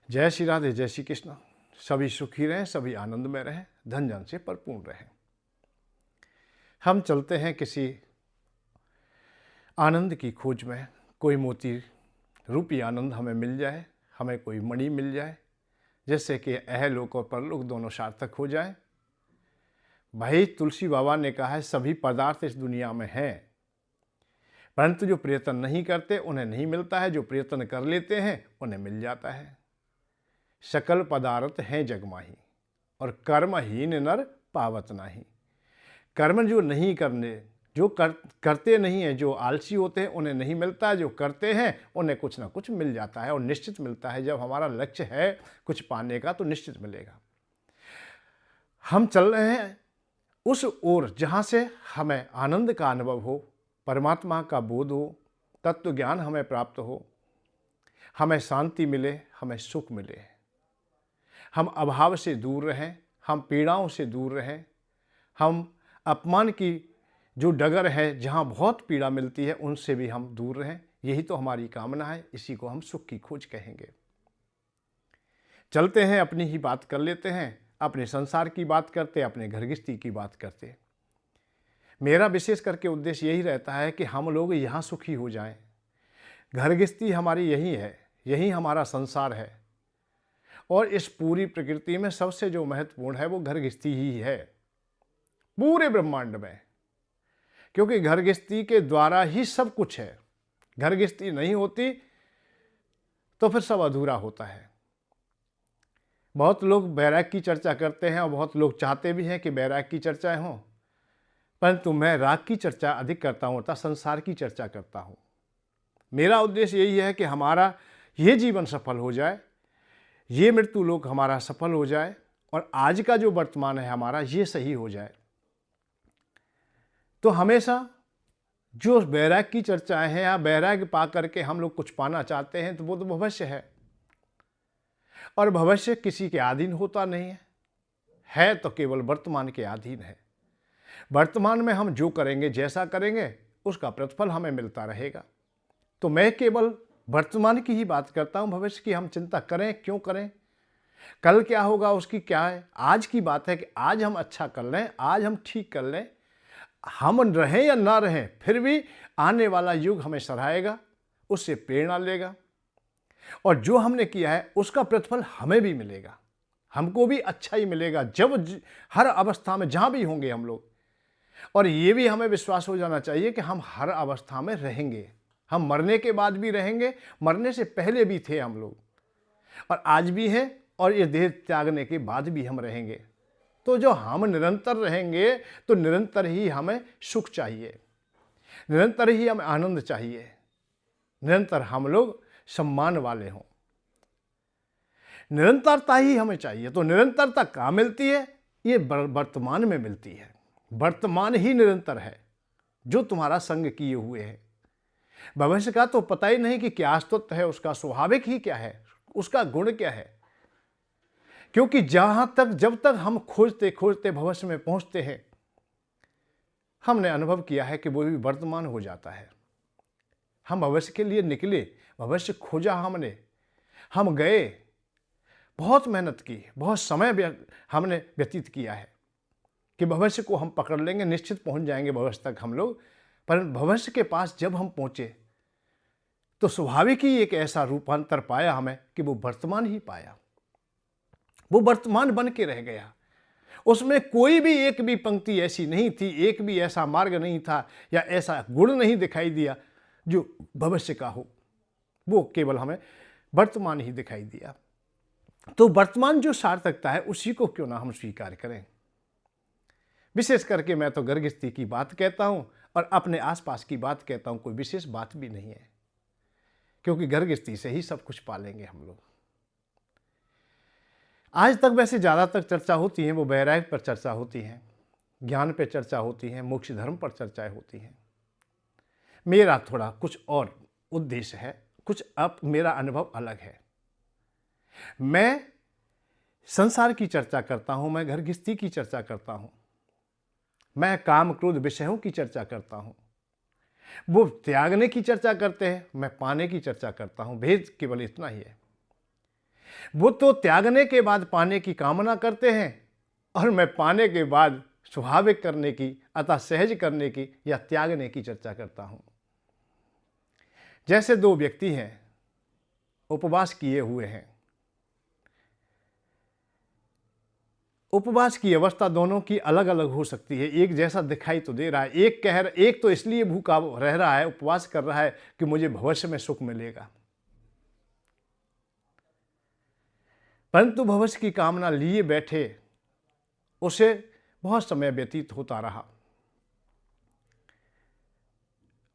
जय श्री राधे, जय श्री कृष्ण। सभी सुखी रहें, सभी आनंद में रहें, धन जन से परिपूर्ण रहें। हम चलते हैं किसी आनंद की खोज में। कोई मोती रूपी आनंद हमें मिल जाए, हमें कोई मणि मिल जाए, जिससे कि अहलोक और परलोक दोनों सार्थक हो जाए। भाई तुलसी बाबा ने कहा है, सभी पदार्थ इस दुनिया में हैं, परंतु जो प्रयत्न नहीं करते उन्हें नहीं मिलता है, जो प्रयत्न कर लेते हैं उन्हें मिल जाता है। सकल पदार्थ हैं जग माही, और कर्महीन नर पावत नाही। कर्म जो नहीं करने, जो करते नहीं हैं, जो आलसी होते हैं उन्हें नहीं मिलता है, जो करते हैं उन्हें कुछ ना कुछ मिल जाता है, और निश्चित मिलता है। जब हमारा लक्ष्य है कुछ पाने का तो निश्चित मिलेगा। हम चल रहे हैं उस ओर जहाँ से हमें आनंद का अनुभव हो, परमात्मा का बोध हो, तत्व ज्ञान हमें प्राप्त हो, हमें शांति मिले, हमें सुख मिले, हम अभाव से दूर रहें, हम पीड़ाओं से दूर रहें, हम अपमान की जो डगर है जहाँ बहुत पीड़ा मिलती है उनसे भी हम दूर रहें। यही तो हमारी कामना है, इसी को हम सुख की खोज कहेंगे। चलते हैं, अपनी ही बात कर लेते हैं, अपने संसार की बात करते, अपने घर गृहस्थी की बात करते। मेरा विशेष करके उद्देश्य यही रहता है कि हम लोग यहाँ सुखी हो जाएं। घर गृहस्थी हमारी यही है, यही हमारा संसार है, और इस पूरी प्रकृति में सबसे जो महत्वपूर्ण है वो घर गृहस्थी ही है, पूरे ब्रह्मांड में। क्योंकि घर गृहस्थी के द्वारा ही सब कुछ है। घर गृहस्थी नहीं होती तो फिर सब अधूरा होता है। बहुत लोग वैराग्य की चर्चा करते हैं और बहुत लोग चाहते भी हैं कि वैराग्य की चर्चाएं हों, परंतु मैं राग की चर्चा अधिक करता हूँ अर्थात संसार की चर्चा करता हूँ। मेरा उद्देश्य यही है कि हमारा ये जीवन सफल हो जाए, ये मृत्यु लोक हमारा सफल हो जाए, और आज का जो वर्तमान है हमारा ये सही हो जाए। तो हमेशा जो वैराग्य की चर्चाएं हैं या वैराग्य पा करके हम लोग कुछ पाना चाहते हैं तो वो तो भविष्य है, और भविष्य किसी के अधीन होता नहीं है तो केवल वर्तमान के अधीन है। वर्तमान में हम जो करेंगे, जैसा करेंगे, उसका प्रतिफल हमें मिलता रहेगा। तो मैं केवल वर्तमान की ही बात करता हूं। भविष्य की हम चिंता करें क्यों करें? कल क्या होगा उसकी क्या है। आज की बात है कि आज हम अच्छा कर लें, आज हम ठीक कर लें। हम रहें या ना रहें, फिर भी आने वाला युग हमें सराहेगा, उससे प्रेरणा लेगा, और जो हमने किया है उसका प्रतिफल हमें भी मिलेगा, हमको भी अच्छा ही मिलेगा जब हर अवस्था में जहाँ भी होंगे हम लोग। और ये भी हमें विश्वास हो जाना चाहिए कि हम हर अवस्था में रहेंगे। हम मरने के बाद भी रहेंगे, मरने से पहले भी थे हम लोग, और आज भी हैं, और ये देह त्यागने के बाद भी हम रहेंगे। तो जो हम निरंतर रहेंगे तो निरंतर ही हमें सुख चाहिए, निरंतर ही हमें आनंद चाहिए, निरंतर हम लोग सम्मान वाले हों, निरंतरता ही हमें चाहिए। तो निरंतरता कहाँ मिलती है? ये वर्तमान में मिलती है। वर्तमान ही निरंतर है जो तुम्हारा संग किए हुए है। भविष्य का तो पता ही नहीं कि क्या अस्तित्व है, उसका स्वाभाविक ही क्या है, उसका गुण क्या है। क्योंकि जहां तक जब तक हम खोजते खोजते भविष्य में पहुंचते हैं, हमने अनुभव किया है कि वो भी वर्तमान हो जाता है। हम भविष्य के लिए निकले, भविष्य खोजा हमने, हम गए, बहुत मेहनत की, बहुत समय हमने व्यतीत किया है कि भविष्य को हम पकड़ लेंगे, निश्चित पहुंच जाएंगे भविष्य तक हम लोग। पर भविष्य के पास जब हम पहुंचे तो स्वाभाविक ही एक ऐसा रूपांतर पाया हमें कि वो वर्तमान ही पाया, वो वर्तमान बन के रह गया। उसमें कोई भी एक भी पंक्ति ऐसी नहीं थी, एक भी ऐसा मार्ग नहीं था, या ऐसा गुण नहीं दिखाई दिया जो भविष्य का हो। वो केवल हमें वर्तमान ही दिखाई दिया। तो वर्तमान जो सार्थकता है उसी को क्यों ना हम स्वीकार करें। विशेष करके मैं तो घर गृहस्थी की बात कहता हूं और अपने आसपास की बात कहता हूं, कोई विशेष बात भी नहीं है, क्योंकि घर गृहस्थी से ही सब कुछ पालेंगे हम लोग। आज तक वैसे ज़्यादातर चर्चा होती है वो वैराग्य पर चर्चा होती है, ज्ञान पर चर्चा होती है, मोक्ष धर्म पर चर्चाएं होती हैं। मेरा थोड़ा कुछ और उद्देश्य है, कुछ अब मेरा अनुभव अलग है। मैं संसार की चर्चा करता हूं, मैं घर गृहस्थी की चर्चा करता हूं, मैं काम क्रोध विषयों की चर्चा करता हूं। वो त्यागने की चर्चा करते हैं, मैं पाने की चर्चा करता हूं। भेद केवल इतना ही है। वो तो त्यागने के बाद पाने की कामना करते हैं, और मैं पाने के बाद स्वाभाविक करने की अतः सहज करने की या त्यागने की चर्चा करता हूं। जैसे दो व्यक्ति हैं, उपवास किए हुए हैं। उपवास की अवस्था दोनों की अलग अलग हो सकती है। एक जैसा दिखाई तो दे रहा है, एक तो इसलिए भूखा रह रहा है, उपवास कर रहा है कि मुझे भविष्य में सुख मिलेगा, परंतु भविष्य की कामना लिए बैठे उसे बहुत समय व्यतीत होता रहा,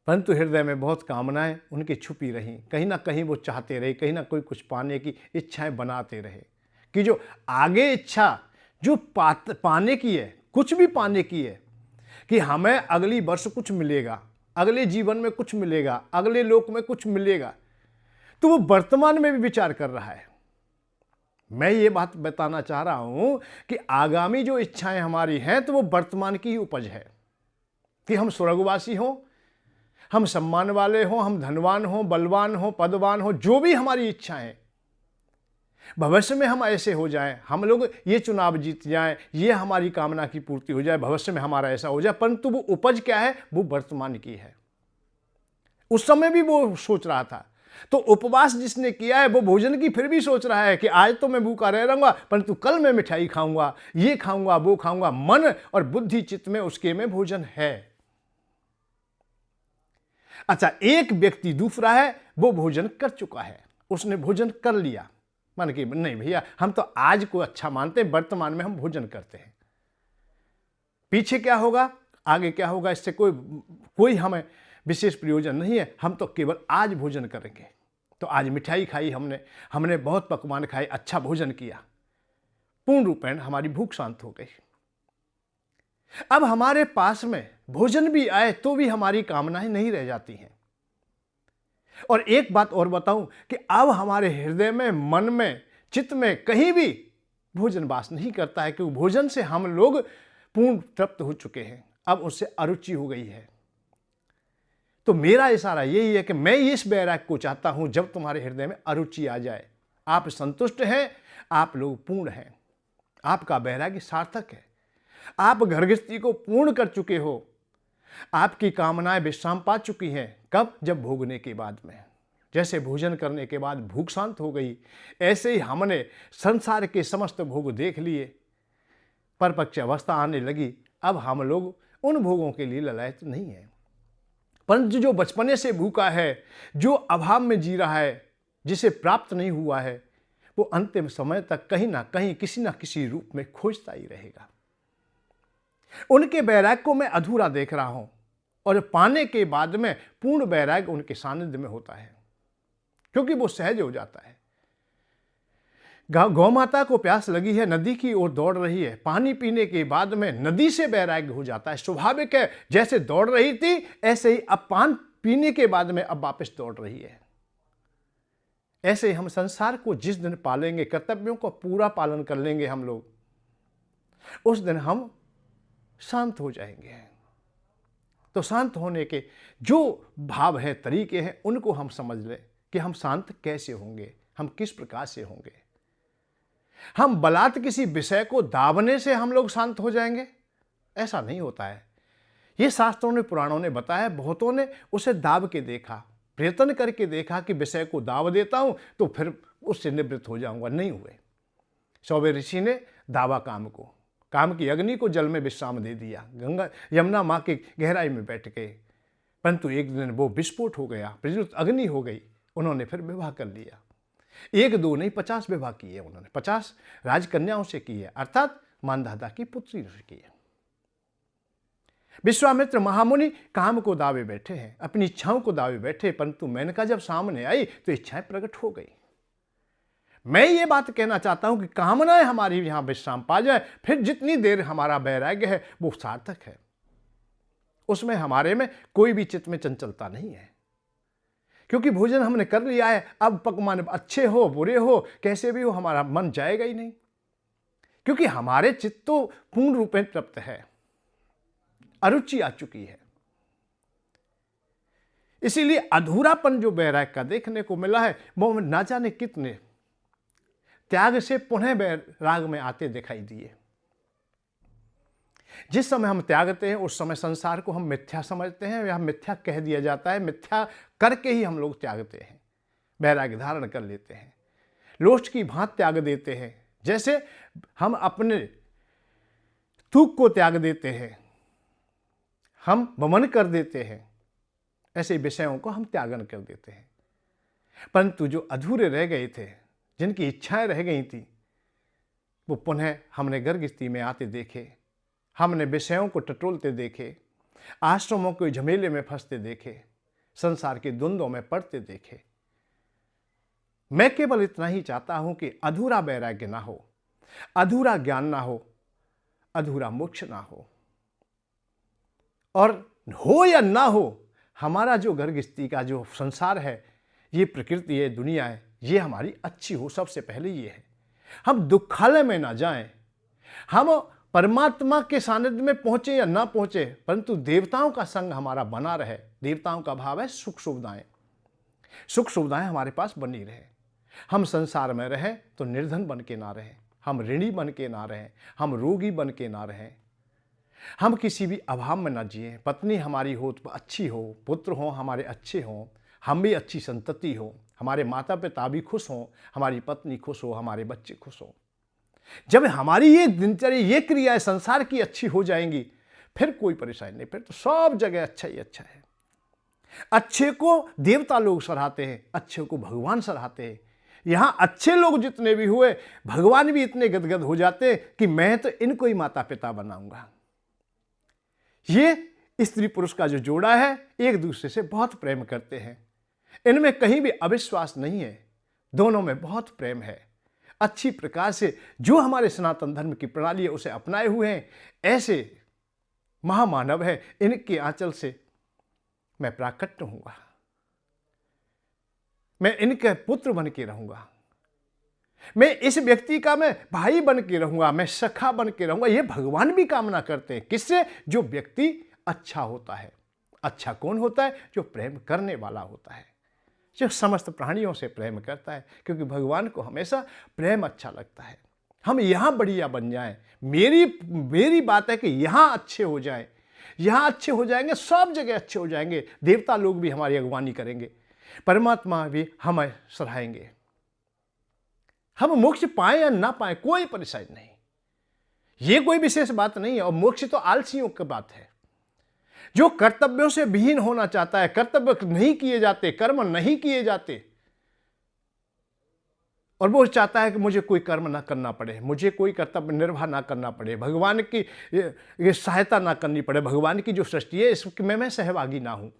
परंतु हृदय में बहुत कामनाएं उनकी छुपी रहीं। कहीं ना कहीं वो चाहते रहे, कहीं ना कोई कुछ पाने की इच्छाएं बनाते रहे कि जो आगे इच्छा जो पाने की है, कुछ भी पाने की है, कि हमें अगली वर्ष कुछ मिलेगा, अगले जीवन में कुछ मिलेगा, अगले लोक में कुछ मिलेगा, तो वो वर्तमान में भी विचार कर रहा है। मैं ये बात बताना चाह रहा हूं कि आगामी जो इच्छाएं हमारी हैं तो वो वर्तमान की ही उपज है, कि हम स्वर्गवासी हों, हम सम्मान वाले हों, हम धनवान हों, बलवान हों, पदवान हों, जो भी हमारी इच्छाएं, भविष्य में हम ऐसे हो जाएं, हम लोग ये चुनाव जीत जाएं, ये हमारी कामना की पूर्ति हो जाए, भविष्य में हमारा ऐसा हो जाए, परंतु वो उपज क्या है, वो वर्तमान की है। उस समय भी वो सोच रहा था। तो उपवास जिसने किया है वो भोजन की फिर भी सोच रहा है कि आज तो मैं भूखा रह रहूंगा, परंतु कल मैं मिठाई खाऊंगा, ये खाऊंगा, वो खाऊंगा। मन और बुद्धि चित्त में उसके में भोजन है। अच्छा, एक व्यक्ति दूसरा है, वो भोजन कर चुका है, उसने भोजन कर लिया, मन की नहीं भैया हम तो आज को अच्छा मानते हैं, वर्तमान में हम भोजन करते हैं, पीछे क्या होगा, आगे क्या होगा, इससे कोई हमें विशेष प्रयोजन नहीं है, हम तो केवल आज भोजन करेंगे। तो आज मिठाई खाई हमने बहुत पकवान खाए, अच्छा भोजन किया, पूर्ण रूपेण हमारी भूख शांत हो गई। अब हमारे पास में भोजन भी आए तो भी हमारी कामनाएं नहीं रह जाती हैं। और एक बात और बताऊं कि अब हमारे हृदय में, मन में, चित्त में कहीं भी भोजन वास नहीं करता है, क्योंकि भोजन से हम लोग पूर्ण तृप्त हो चुके हैं, अब उससे अरुचि हो गई है। तो मेरा इशारा यही है कि मैं इस वैराग्य को चाहता हूं, जब तुम्हारे हृदय में अरुचि आ जाए, आप संतुष्ट हैं, आप लोग पूर्ण हैं, आपका वैराग्य सार्थक है, आप घर गृहस्थी को पूर्ण कर चुके हो, आपकी कामनाएं विश्राम पा चुकी हैं। कब? जब भोगने के बाद में। जैसे भोजन करने के बाद भूख शांत हो गई, ऐसे ही हमने संसार के समस्त भोग देख लिए, परपक्ष अवस्था आने लगी। अब हम लोग उन भोगों के लिए ललायत नहीं है, परंतु जो बचपने से भूखा है, जो अभाव में जी रहा है, जिसे प्राप्त नहीं हुआ है, वो अंतिम समय तक कहीं ना कहीं किसी ना किसी रूप में खोजता ही रहेगा। उनके वैराग्य को मैं अधूरा देख रहा हूं, और पाने के बाद में पूर्ण वैराग्य उनके सानिध्य में होता है, क्योंकि वो सहज हो जाता है। गौ माता को प्यास लगी है, नदी की ओर दौड़ रही है, पानी पीने के बाद में नदी से वैराग्य हो जाता है, स्वाभाविक है। जैसे दौड़ रही थी ऐसे ही अब पान पीने के बाद में अब वापस दौड़ रही है। ऐसे ही हम संसार को जिस दिन पालेंगे, कर्तव्यों को पूरा पालन कर लेंगे हम लोग, उस दिन हम शांत हो जाएंगे। तो शांत होने के जो भाव है, तरीके हैं, उनको हम समझ लें कि हम शांत कैसे होंगे, हम किस प्रकार से होंगे। हम बलात् किसी विषय को दाबने से हम लोग शांत हो जाएंगे, ऐसा नहीं होता है। ये शास्त्रों ने, पुराणों ने बताया, बहुतों ने उसे दाब के देखा, प्रयत्न करके देखा कि विषय को दाब देता हूं तो फिर उससे निवृत्त हो जाऊंगा, नहीं हुए। सौवे ऋषि ने दावा काम की अग्नि को जल में विश्राम दे दिया, गंगा यमुना माँ की गहराई में बैठ गए, परंतु एक दिन वो विस्फोट हो गया, प्रज्वलित अग्नि हो गई। उन्होंने फिर विवाह कर लिया, 1 2 नहीं 50 विवाह किए उन्होंने, 50 राजकन्याओं से किए, अर्थात मानधाता की पुत्री से किए। विश्वामित्र महामुनि काम को दावे बैठे हैं, अपनी इच्छाओं को दावे बैठे, परंतु मेनका जब सामने आई तो इच्छाएं प्रकट हो गई। मैं ये बात कहना चाहता हूं कि कामनाएं हमारी यहां विश्राम पा जाए, फिर जितनी देर हमारा वैराग्य है वो सार्थक है, उसमें हमारे में कोई भी चित्त में चंचलता नहीं है, क्योंकि भोजन हमने कर लिया है। अब पकवान अच्छे हो बुरे हो कैसे भी हो, हमारा मन जाएगा ही नहीं, क्योंकि हमारे चित्त तो पूर्ण रूप में तृप्त है, अरुचि आ चुकी है। इसीलिए अधूरापन जो वैराग्य का देखने को मिला है, वो ना जाने कितने त्याग से पुनः वैराग में आते दिखाई दिए। जिस समय हम त्यागते हैं उस समय संसार को हम मिथ्या समझते हैं या मिथ्या कह दिया जाता है, मिथ्या करके ही हम लोग त्यागते हैं, वैराग्य धारण कर लेते हैं, लोच की भांति त्याग देते हैं। जैसे हम अपने थूक को त्याग देते हैं, हम वमन कर देते हैं, ऐसे विषयों को हम त्यागन कर देते हैं। परंतु जो अधूरे रह गए थे, जिनकी इच्छाएं रह गई थी, वो पुनः हमने गर्भस्थिति में आते देखे, हमने विषयों को टटोलते देखे, आश्रमों के झमेले में फंसते देखे, संसार के द्वंद्वों में पड़ते देखे। मैं केवल इतना ही चाहता हूं कि अधूरा वैराग्य ना हो, अधूरा ज्ञान ना हो, अधूरा मोक्ष ना हो। और हो या ना हो, हमारा जो गर्भस्थिति का जो संसार है, ये प्रकृति है, दुनिया है, ये हमारी अच्छी हो। सबसे पहले ये है, हम दुखालय में ना जाएं, हम परमात्मा के सानिध्य में पहुंचे या ना पहुंचे, परंतु देवताओं का संग हमारा बना रहे। देवताओं का भाव है सुख सुविधाएं, सुख सुविधाएं हमारे पास बनी रहे। हम संसार में रहें तो निर्धन बन के ना रहें, हम ऋणी बन के ना रहें, हम रोगी बन के ना रहें, हम किसी भी अभाव में ना जिए। पत्नी हमारी हो तो अच्छी हो, पुत्र हो हमारे अच्छे हों, हम भी अच्छी संतति हो, हमारे माता पिता भी खुश हों, हमारी पत्नी खुश हो, हमारे बच्चे खुश हों। जब हमारी ये दिनचर्या, ये क्रियाएं संसार की अच्छी हो जाएंगी, फिर कोई परेशानी नहीं, फिर तो सब जगह अच्छा ही अच्छा है। अच्छे को देवता लोग सराहते हैं, अच्छे को भगवान सराहते हैं। यहां अच्छे लोग जितने भी हुए, भगवान भी इतने गदगद हो जाते हैं कि मैं तो इनको ही माता पिता बनाऊंगा। ये स्त्री पुरुष का जो जोड़ा है, एक दूसरे से बहुत प्रेम करते हैं, इनमें कहीं भी अविश्वास नहीं है, दोनों में बहुत प्रेम है। अच्छी प्रकार से जो हमारे सनातन धर्म की प्रणाली है उसे अपनाए हुए हैं, ऐसे महामानव है, इनके आंचल से मैं प्राकट्य होऊंगा, मैं इनके पुत्र बन के रहूंगा, मैं इस व्यक्ति का मैं भाई बन के रहूंगा, मैं सखा बन के रहूंगा। ये भगवान भी कामना करते हैं, किससे? जो व्यक्ति अच्छा होता है। अच्छा कौन होता है? जो प्रेम करने वाला होता है, जो समस्त प्राणियों से प्रेम करता है, क्योंकि भगवान को हमेशा प्रेम अच्छा लगता है। हम यहाँ बढ़िया बन जाएं, मेरी बात है कि यहाँ अच्छे हो जाएं, यहाँ अच्छे हो जाएंगे, सब जगह अच्छे हो जाएंगे, देवता लोग भी हमारी अगवानी करेंगे, परमात्मा भी हमें सराहेंगे। हम मोक्ष पाए या ना पाए कोई परेशानी नहीं, ये कोई विशेष बात नहीं है। और मोक्ष तो आलसियों की बात है, जो कर्तव्यों से विहीन होना चाहता है, कर्तव्य नहीं किए जाते, कर्म नहीं किए जाते, और वो चाहता है कि मुझे कोई कर्म ना करना पड़े, मुझे कोई कर्तव्य निर्वाह ना करना पड़े, भगवान की ये सहायता ना करनी पड़े, भगवान की जो सृष्टि है इसमें मैं सहभागी ना हूं,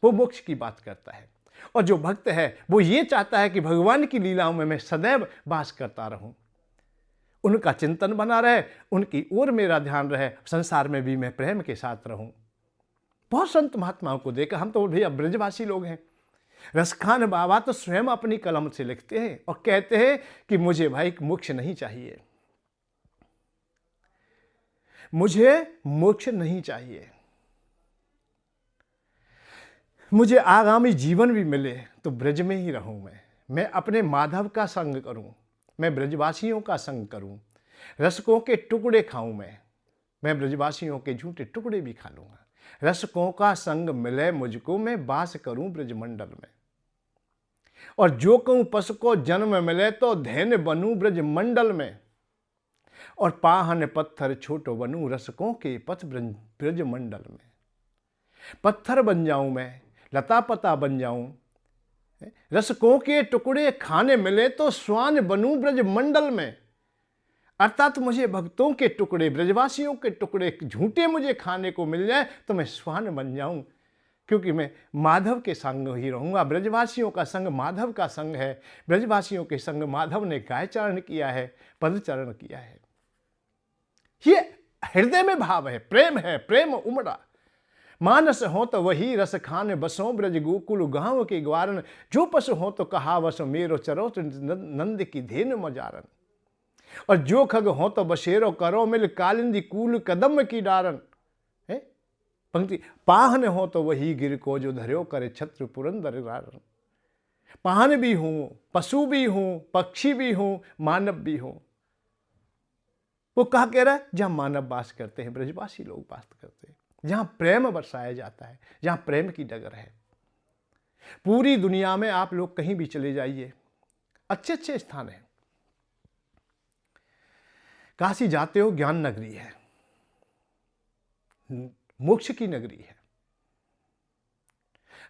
वो मोक्ष की बात करता है। और जो भक्त है वो ये चाहता है कि भगवान की लीलाओं में मैं सदैव वास करता रहूं, उनका चिंतन बना रहे, उनकी ओर मेरा ध्यान रहे, संसार में भी मैं प्रेम के साथ रहूं। बहुत संत महात्माओं को देखा, हम तो भैया ब्रजवासी लोग हैं। रसखान बाबा तो स्वयं अपनी कलम से लिखते हैं और कहते हैं कि मुझे भाई मोक्ष नहीं चाहिए, मुझे मोक्ष नहीं चाहिए, मुझे आगामी जीवन भी मिले तो ब्रज में ही रहूं, मैं अपने माधव का संग करूं, मैं ब्रजवासियों का संग करूं, रसकों के टुकड़े खाऊं, मैं ब्रजवासियों के झूठे टुकड़े भी खा लूंगा। रसकों का संग मिले मुझको, मैं वास करूं ब्रजमंडल में, और जो कहूं पशु को जन्म मिले तो धैन्य बनूं ब्रजमंडल में, और पाहन पत्थर छोटो बनूं रसकों के पथ ब्रजमंडल में। पत्थर बन जाऊं मैं, लता पता बन जाऊं, रसकों के टुकड़े खाने मिले तो स्वान बनूं ब्रजमंडल में। अर्थात मुझे भक्तों के टुकड़े, ब्रजवासियों के टुकड़े झूठे मुझे खाने को मिल जाए तो मैं स्वान बन जाऊं, क्योंकि मैं माधव के संग ही रहूंगा। ब्रजवासियों का संग माधव का संग है, ब्रजवासियों के संग माधव ने गाय चरण किया है, पदचरण किया है। ये हृदय में भाव है, प्रेम उमड़ा। मानस हो तो वही रस खान बसों ब्रज गोकुल गांव के ग्वारन, जो पशु हो तो कहा वस मेरो चरो नंद की धेन मजारन, और जो खग हो तो बशेरो करो मिल कालिंदी कूल कदम की डारन। है पंक्ति, पाहन हो तो वही गिर को जो धर्यो करे छत्र पुरंदर रारन। पान भी हों, पशु भी हों, पक्षी भी हों, मानव भी हों। वो कहा कह रहा है, जहां मानव वास करते हैं, ब्रजवासी लोग वास करते हैं, जहां प्रेम बरसाया जाता है, जहां प्रेम की डगर है। पूरी दुनिया में आप लोग कहीं भी चले जाइए, अच्छे अच्छे स्थान हैं। काशी जाते हो, ज्ञान नगरी है, मोक्ष की नगरी है।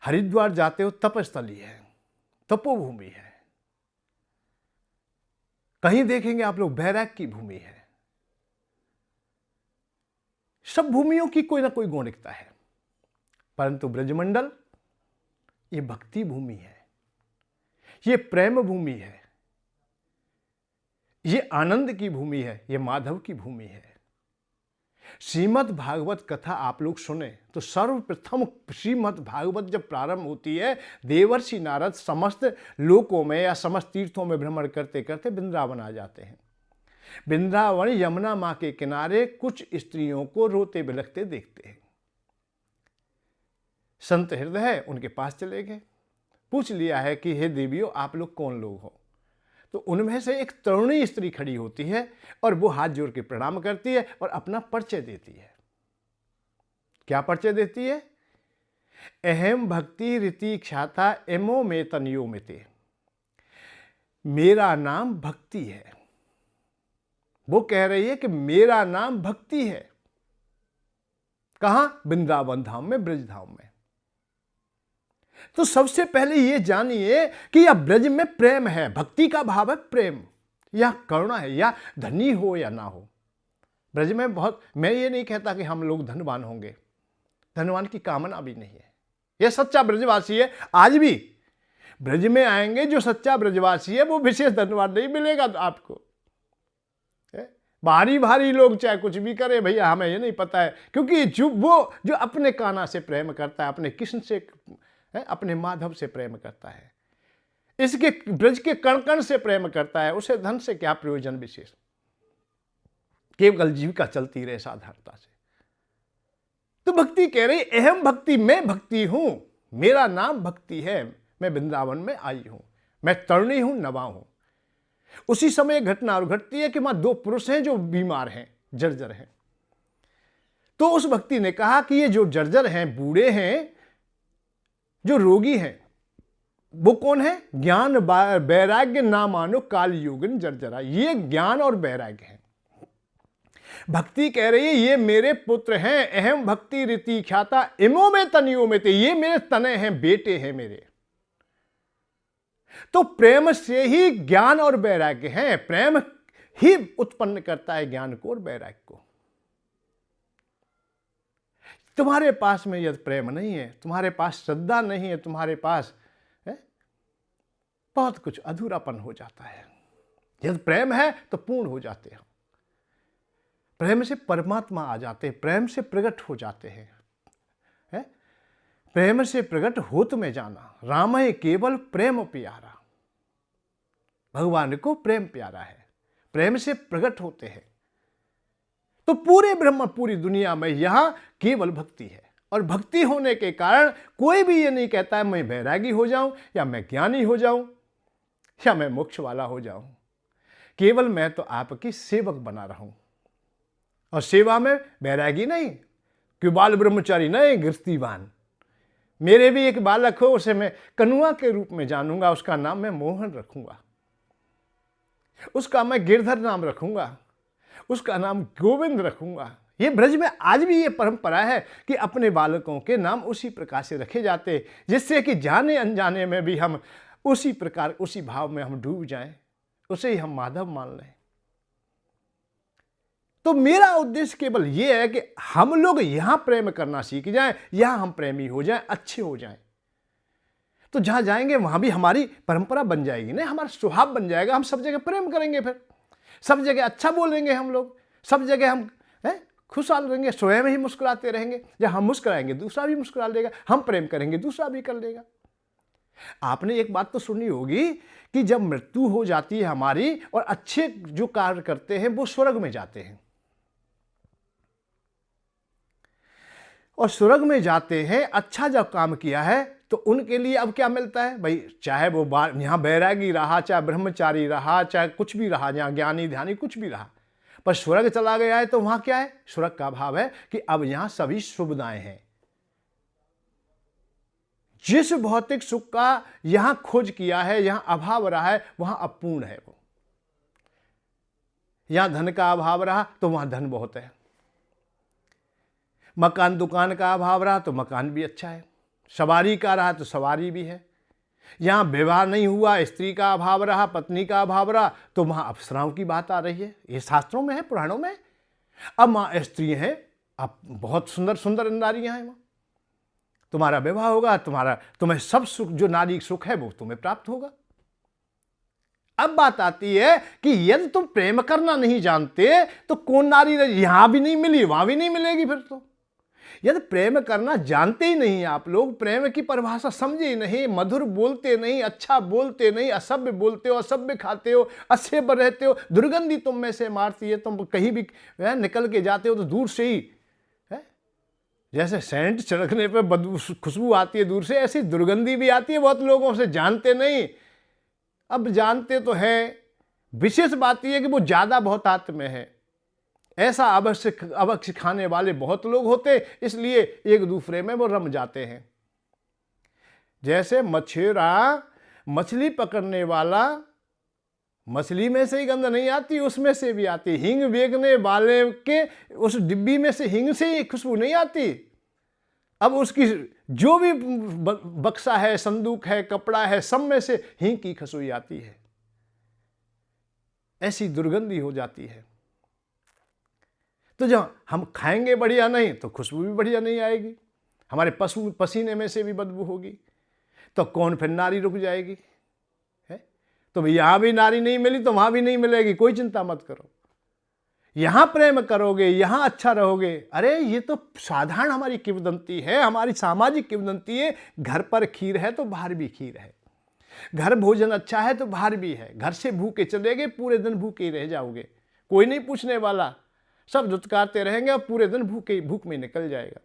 हरिद्वार जाते हो, तपस्थली है, तपोभूमि है। कहीं देखेंगे आप लोग, बैराग की भूमि है। सब भूमियों की कोई ना कोई गौणिकता है, परंतु ब्रजमंडल ये भक्ति भूमि है, ये प्रेम भूमि है, ये आनंद की भूमि है, ये माधव की भूमि है। श्रीमद् भागवत कथा आप लोग सुने तो सर्वप्रथम श्रीमद् भागवत जब प्रारंभ होती है, देवर्षि नारद समस्त लोकों में या समस्त तीर्थों में भ्रमण करते करते वृंदावन आ जाते हैं। वृंदावन यमुना मां के किनारे कुछ स्त्रियों को रोते बिलखते देखते हैं। संत हृदय उनके पास चले गए, पूछ लिया है कि हे देवियों, आप लोग कौन लोग हो? तो उनमें से एक तरुणी स्त्री खड़ी होती है और वो हाथ जोड़ के प्रणाम करती है और अपना परिचय देती है। क्या परिचय देती है? अहम भक्ति रीति ख्याता एमो में तनियो में ते, मेरा नाम भक्ति है। वो कह रही है कि मेरा नाम भक्ति है। कहां? वृंदावन धाम में, ब्रज धाम में। तो सबसे पहले ये जानिए कि यह ब्रज में प्रेम है, भक्ति का भाव है प्रेम, या करुणा है, या धनी हो या ना हो। ब्रज में बहुत, मैं ये नहीं कहता कि हम लोग धनवान होंगे, धनवान की कामना भी नहीं है। यह सच्चा ब्रजवासी है, आज भी ब्रज में आएंगे जो सच्चा ब्रजवासी है वो विशेष धनवान नहीं मिलेगा आपको। भारी भारी लोग चाहे कुछ भी करे, भैया हमें ये नहीं पता है, क्योंकि जो अपने कान्हा से प्रेम करता है, अपने कृष्ण से, अपने माधव से प्रेम करता है, इसके ब्रज के कण कण से प्रेम करता है, उसे धन से क्या प्रयोजन विशेष, केवल जीविका चलती रहे साधारणता से। तो भक्ति कह रही, अहम भक्ति, मैं भक्ति हूं, मेरा नाम भक्ति है, मैं वृंदावन में आई हूं, मैं तरुणी हूं, नवा हूं। उसी समय घटना और घटती है कि वहां दो पुरुष हैं जो बीमार हैं, जर्जर हैं। तो उस भक्ति ने कहा कि ये जो जर्जर हैं, बूढ़े हैं, जो रोगी हैं, वो कौन है? ज्ञान वैराग्य ना मानो काल योगिन जर्जरा, ये ज्ञान और वैराग्य है। भक्ति कह रही है, ये मेरे पुत्र हैं, अहम भक्ति रीति ख्याता इमो में तनियो में ते, ये मेरे तने हैं, बेटे हैं मेरे। तो प्रेम से ही ज्ञान और वैराग्य है, प्रेम ही उत्पन्न करता है ज्ञान को और वैराग्य को। तुम्हारे पास में यदि प्रेम नहीं है, तुम्हारे पास श्रद्धा नहीं है, तुम्हारे पास बहुत कुछ अधूरापन हो जाता है। यदि प्रेम है तो पूर्ण हो जाते हैं, प्रेम से परमात्मा आ जाते हैं, प्रेम से प्रकट हो जाते हैं। प्रेम से प्रकट होत में जाना, राम है केवल प्रेम प्यारा। भगवान को प्रेम प्यारा है, प्रेम से प्रकट होते हैं। तो पूरे ब्रह्म, पूरी दुनिया में यहां केवल भक्ति है, और भक्ति होने के कारण कोई भी ये नहीं कहता है मैं वैरागी हो जाऊं, या मैं ज्ञानी हो जाऊं, या मैं मोक्ष वाला हो जाऊं। केवल मैं तो आपकी सेवक बना रहूं, और सेवा में वैरागी नहीं, कि बाल ब्रह्मचारी नहीं, गृहस्थीवान। मेरे भी एक बालक हो, उसे मैं कनुआ के रूप में जानूंगा, उसका नाम मैं मोहन रखूंगा, उसका मैं गिरधर नाम रखूंगा, उसका नाम गोविंद रखूंगा। ये ब्रज में आज भी ये परंपरा है कि अपने बालकों के नाम उसी प्रकार से रखे जाते, जिससे कि जाने अनजाने में भी हम उसी प्रकार, उसी भाव में हम डूब जाएं, उसे ही हम माधव मान लें। तो मेरा उद्देश्य केवल ये है कि हम लोग यहां प्रेम करना सीख जाएं, यहां हम प्रेमी हो जाएं, अच्छे हो जाएं। तो जहां जाएंगे वहां भी हमारी परंपरा बन जाएगी, नहीं, हमारा स्वभाव बन जाएगा। हम सब जगह प्रेम करेंगे, फिर सब जगह अच्छा बोलेंगे, हम लोग सब जगह हम खुशहाल रहेंगे, स्वयं ही मुस्कुराते रहेंगे। जब हम मुस्कुराएंगे दूसरा भी मुस्कुरा लेगा, हम प्रेम करेंगे दूसरा भी कर लेगा। आपने एक बात तो सुनी होगी कि जब मृत्यु हो जाती है हमारी, और अच्छे जो कार्य करते हैं वो स्वर्ग में जाते हैं, और स्वर्ग में जाते हैं, अच्छा जब काम किया है तो उनके लिए अब क्या मिलता है भाई, चाहे वो यहाँ बैरागी रहा, चाहे ब्रह्मचारी रहा, चाहे कुछ भी रहा, यहाँ ज्ञानी ध्यानी कुछ भी रहा, पर स्वर्ग चला गया है तो वहां क्या है, स्वर्ग का भाव है कि अब यहां सभी सुविधाएं हैं। जिस भौतिक सुख का यहां खोज किया है, यहां अभाव रहा है, वहां अपूर्ण है वो। यहां धन का अभाव रहा तो वहां धन बहुत है, मकान दुकान का अभाव रहा तो मकान भी अच्छा है, सवारी का रहा तो सवारी भी है। यहां विवाह नहीं हुआ, स्त्री का अभाव रहा, पत्नी का अभाव रहा, तो वहां अप्सराओं की बात आ रही है। ये शास्त्रों में है, पुराणों में। अब वहां स्त्री है, अब बहुत सुंदर सुंदर नारियां हैं वहां। तुम्हारा विवाह होगा, तुम्हें सब सुख, जो नारी सुख है वो तुम्हें प्राप्त होगा। अब बात आती है कि यदि तुम प्रेम करना नहीं जानते तो कौन नारी, यहां भी नहीं मिली वहां भी नहीं मिलेगी। फिर तो यदि प्रेम करना जानते ही नहीं, आप लोग प्रेम की परिभाषा समझे ही नहीं, मधुर बोलते नहीं, अच्छा बोलते नहीं, असभ्य बोलते हो, असभ्य खाते हो, असभ्य रहते हो, दुर्गंधी तुम में से मारती है, तुम कहीं भी निकल के जाते हो तो दूर से ही है, जैसे सेंट छिड़कने पे बदबू खुशबू आती है दूर से, ऐसी दुर्गंधी भी आती है बहुत लोगों से, जानते नहीं। अब जानते तो हैं, विशेष बात यह है कि वो ज्यादा बहुत आत्म में है, ऐसा अवश्य खाने वाले बहुत लोग होते, इसलिए एक दूसरे में वो रम जाते हैं। जैसे मछेरा मछली पकड़ने वाला, मछली में से ही गंध नहीं आती, उसमें से भी आती। हिंग बेचने वाले के उस डिब्बी में से हिंग से ही खुशबू नहीं आती। अब उसकी जो भी बक्सा है, संदूक है, कपड़ा है, सब में से हिंग की खुशबू आती है, ऐसी दुर्गंधी हो जाती है। तो जब हम खाएंगे बढ़िया नहीं तो खुशबू भी बढ़िया नहीं आएगी, हमारे पसीने में से भी बदबू होगी, तो कौन फिर नारी रुक जाएगी है। तो यहां भी नारी नहीं मिली तो वहां भी नहीं मिलेगी, कोई चिंता मत करो। यहां प्रेम करोगे, यहां अच्छा रहोगे। अरे ये तो साधारण हमारी किंवदंती है, हमारी सामाजिक किंवदंती है। घर पर खीर है तो बाहर भी खीर है, घर भोजन अच्छा है तो बाहर भी है। घर से भूखे चले गए, पूरे दिन भूखे रह जाओगे, कोई नहीं पूछने वाला, सब दुत्कारते रहेंगे और पूरे दिन भूख में निकल जाएगा।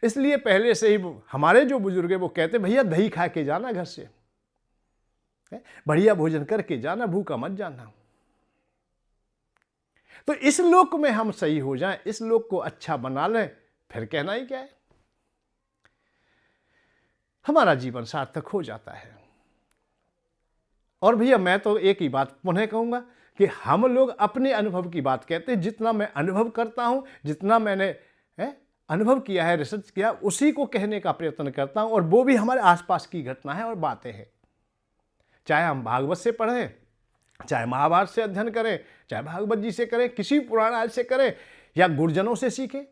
इसलिए पहले से ही हमारे जो बुजुर्ग है वो कहते भैया दही खा के जाना, घर से बढ़िया भोजन करके जाना, भूखा मत जाना। तो इस लोक में हम सही हो जाएं, इस लोक को अच्छा बना लें, फिर कहना ही क्या है, हमारा जीवन सार्थक हो जाता है। और भैया मैं तो एक ही बात पुनः कहूंगा कि हम लोग अपने अनुभव की बात कहते हैं। जितना मैं अनुभव करता हूं, जितना मैंने अनुभव किया है, रिसर्च किया, उसी को कहने का प्रयत्न करता हूं। और वो भी हमारे आसपास की घटना है और बातें हैं। चाहे हम भागवत से पढ़ें, चाहे महाभारत से अध्ययन करें, चाहे भागवत जी से करें, किसी पुराण आदि से करें, या गुरुजनों से सीखें,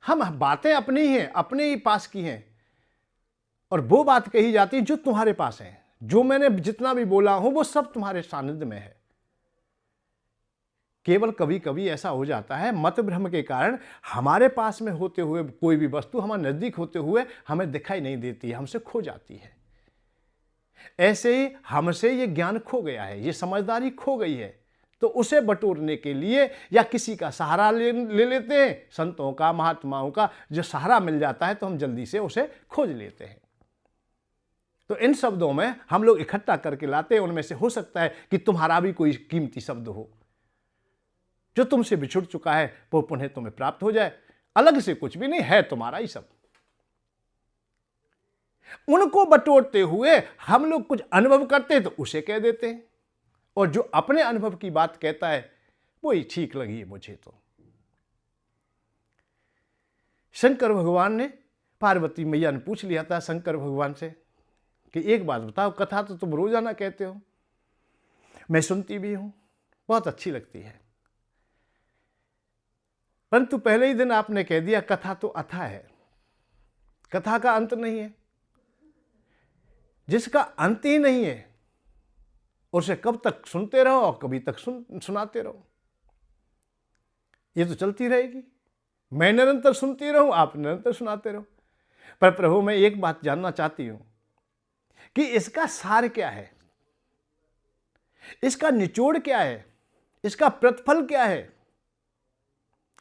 हम बातें अपनी ही हैं, अपने ही पास की हैं। और वो बात कही जाती है जो तुम्हारे पास है। जो मैंने जितना भी बोला हूं वो सब तुम्हारे सानिध्य में है। केवल कभी कभी ऐसा हो जाता है मत भ्रम के कारण, हमारे पास में होते हुए कोई भी वस्तु हमारे नजदीक होते हुए हमें दिखाई नहीं देती है, हमसे खो जाती है। ऐसे ही हमसे ये ज्ञान खो गया है, ये समझदारी खो गई है, तो उसे बटोरने के लिए या किसी का सहारा ले लेते हैं, संतों का, महात्माओं का जो सहारा मिल जाता है तो हम जल्दी से उसे खोज लेते हैं। तो इन शब्दों में हम लोग इकट्ठा करके लाते हैं। उनमें से हो सकता है कि तुम्हारा भी कोई कीमती शब्द हो जो तुमसे बिछुड़ चुका है, वो पुनः तुम्हें प्राप्त हो जाए। अलग से कुछ भी नहीं है, तुम्हारा ही सब। उनको बटोरते हुए हम लोग कुछ अनुभव करते हैं तो उसे कह देते हैं, और जो अपने अनुभव की बात कहता है वही ठीक लगी है मुझे। तो शंकर भगवान ने, पार्वती मैया ने पूछ लिया था शंकर भगवान से कि एक बात बताओ, कथा तो तुम रोजाना कहते हो, मैं सुनती भी हूं, बहुत अच्छी लगती है, परंतु पहले ही दिन आपने कह दिया कथा तो अथा है, कथा का अंत नहीं है। जिसका अंत ही नहीं है उसे कब तक सुनते रहो और कभी तक सुनाते रहो, ये तो चलती रहेगी। मैं निरंतर सुनती रहूं, आप निरंतर सुनाते रहो। पर प्रभु मैं एक बात जानना चाहती हूं कि इसका सार क्या है, इसका निचोड़ क्या है, इसका प्रतिफल क्या है।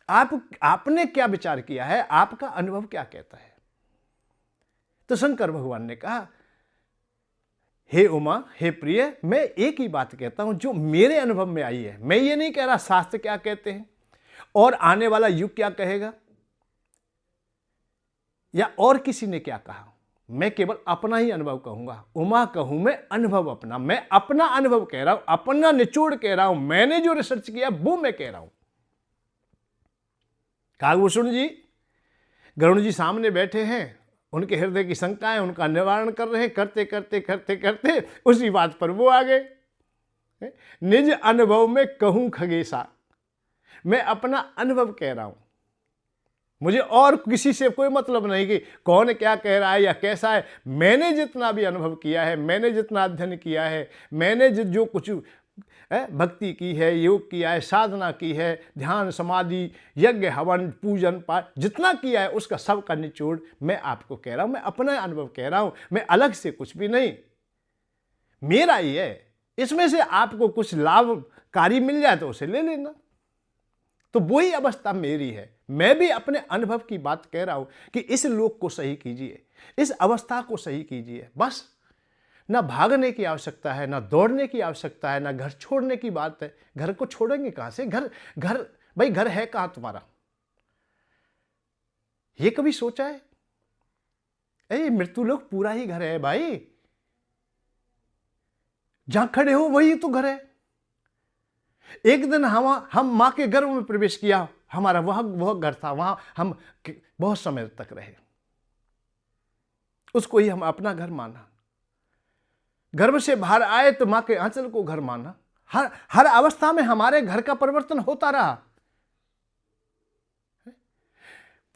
आपने क्या विचार किया है, आपका अनुभव क्या कहता है। तो शंकर भगवान ने कहा, हे उमा, हे प्रिय, मैं एक ही बात कहता हूं जो मेरे अनुभव में आई है। मैं ये नहीं कह रहा शास्त्र क्या कहते हैं और आने वाला युग क्या कहेगा या और किसी ने क्या कहा। मैं केवल अपना ही अनुभव कहूंगा। उमा कहूं मैं, अनुभव अपना। मैं अपना अनुभव कह रहा हूं, अपना निचोड़ कह रहा हूं। मैंने जो रिसर्च किया वो मैं कह रहा हूं। कागभूषण जी, गरुड़ जी सामने बैठे हैं, उनके हृदय की शंकाएं उनका निवारण कर रहे हैं। करते करते करते करते उसी बात पर वो आ गए। निज अनुभव में कहूं खगेशा, मैं अपना अनुभव कह रहा हूं। मुझे और किसी से कोई मतलब नहीं कि कौन क्या कह रहा है या कैसा है। मैंने जितना भी अनुभव किया है, मैंने जितना अध्ययन किया है, मैंने जो कुछ भक्ति की है, योग किया है, साधना की है, ध्यान समाधि यज्ञ हवन पूजन पाठ जितना किया है, उसका सबका निचोड़ मैं आपको कह रहा हूं। मैं अपना अनुभव कह रहा हूं, मैं अलग से कुछ भी नहीं, मेरा ही है। इसमें से आपको कुछ लाभकारी मिल जाए तो उसे ले लेना। तो वही अवस्था मेरी है। मैं भी अपने अनुभव की बात कह रहा हूं कि इस लोक को सही कीजिए, इस अवस्था को सही कीजिए। बस ना भागने की आवश्यकता है, ना दौड़ने की आवश्यकता है, ना घर छोड़ने की बात है। घर को छोड़ेंगे कहां से? घर घर भाई, घर है कहां तुम्हारा? ये कभी सोचा है? अरे मृत्यु लोक पूरा ही घर है भाई। जहां खड़े हो वही तो घर है। एक दिन हम मां के गर्भ में प्रवेश किया, हमारा वह घर था, वहां हम बहुत समय तक रहे। उसको ही हम अपना घर माना। गर्भ से बाहर आए तो मां के आंचल को घर माना। हर अवस्था में हमारे घर का परिवर्तन होता रहा।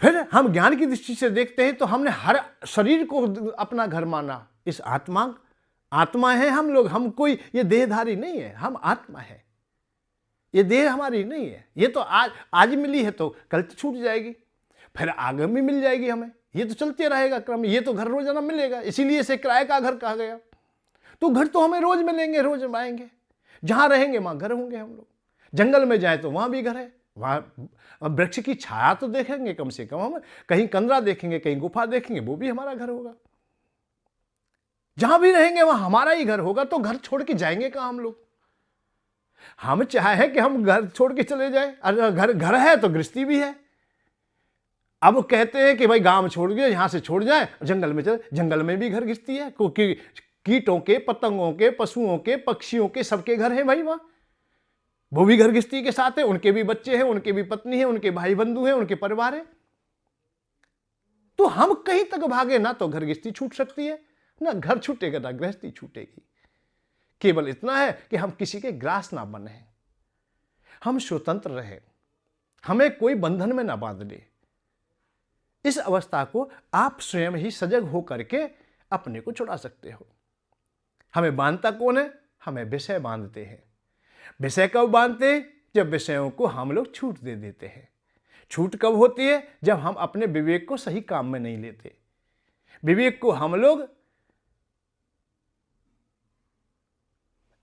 फिर हम ज्ञान की दृष्टि से देखते हैं तो हमने हर शरीर को अपना घर माना। इस आत्मा है हम लोग। हम कोई ये देहधारी नहीं है, हम आत्मा है। ये देह हमारी नहीं है। ये तो आज मिली है तो कल छूट जाएगी, फिर आगे भी मिल जाएगी हमें। ये तो चलते रहेगा क्रम। ये तो घर रोजाना मिलेगा, इसीलिए इसे किराए का घर कहा गया। तो घर तो हमें रोज मिलेंगे, रोज आएंगे। जहां रहेंगे वहां घर होंगे हम लोग। जंगल में जाए तो वहां भी घर है, वहां वृक्ष की छाया तो देखेंगे कम से कम हम। कहीं कंदरा देखेंगे, कहीं गुफा देखेंगे, वो भी हमारा घर होगा। जहां भी रहेंगे वहां हमारा ही घर होगा। तो घर छोड़ के जाएंगे कहां हम लोग? हम चाहे कि हम घर छोड़ के चले जाए। अगर घर है तो गृहस्थी भी है। अब कहते हैं कि भाई गांव छोड़ गए, यहां से छोड़ जाए, जंगल में चले। जंगल में भी घर गृहस्थी है, क्योंकि कीटों के, पतंगों के, पशुओं के, पक्षियों के सबके घर हैं भाई। वहां वो भी घर गृहस्थी के साथ है। उनके भी बच्चे हैं, उनके भी पत्नी है, उनके भाई बंधु हैं, उनके परिवार है। तो हम कहीं तक भागे ना तो घर गृहस्थी छूट सकती है, ना घर छूटेगा ना गृहस्थी छूटेगी। केवल इतना है कि हम किसी के ग्रास ना बने, हम स्वतंत्र रहे, हमें कोई बंधन में ना बांध ले। इस अवस्था को आप स्वयं ही सजग हो करके अपने को छुड़ा सकते हो। हमें बांधता कौन है? हमें विषय बांधते हैं। विषय कब बांधते हैं? जब विषयों को हम लोग छूट दे देते हैं। छूट कब होती है? जब हम अपने विवेक को सही काम में नहीं लेते। विवेक को हम लोग